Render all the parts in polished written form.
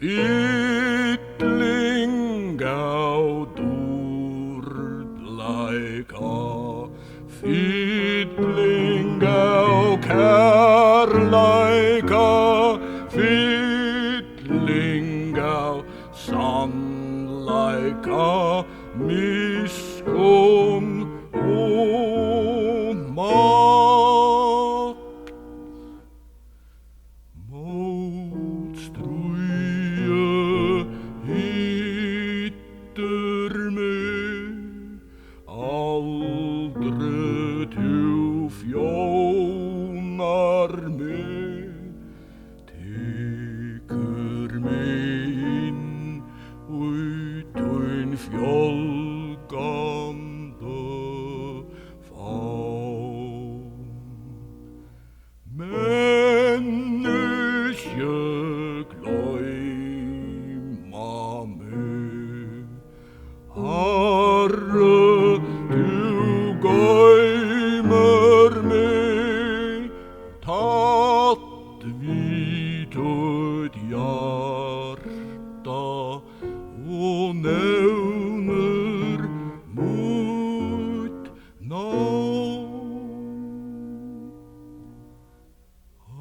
Fylling á dúrleika, fylling á kærleika, fylling á sannleika, miskunn og makt. Mót stríð hittir mig, aldrei þú fjónar mig, tekur mig inn í þinn fjölgandi favn. Menneske gleyma mig, Herre, du gøymer mig, tatt vid ditt hjarta og nevner mitt navn.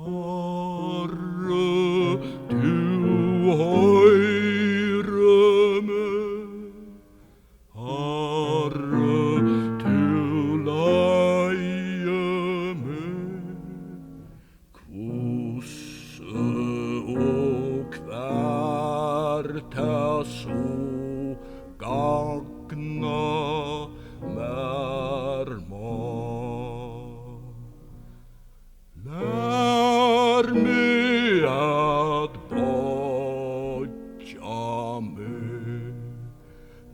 Herre, du høyrer meg, Herre, du leier meg, hvordan og hvert så gagna mer må. Lær meg at bodja meg,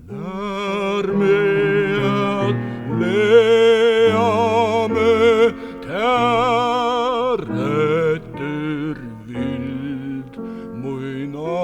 lær meg at lea meg, ter etter vild møyna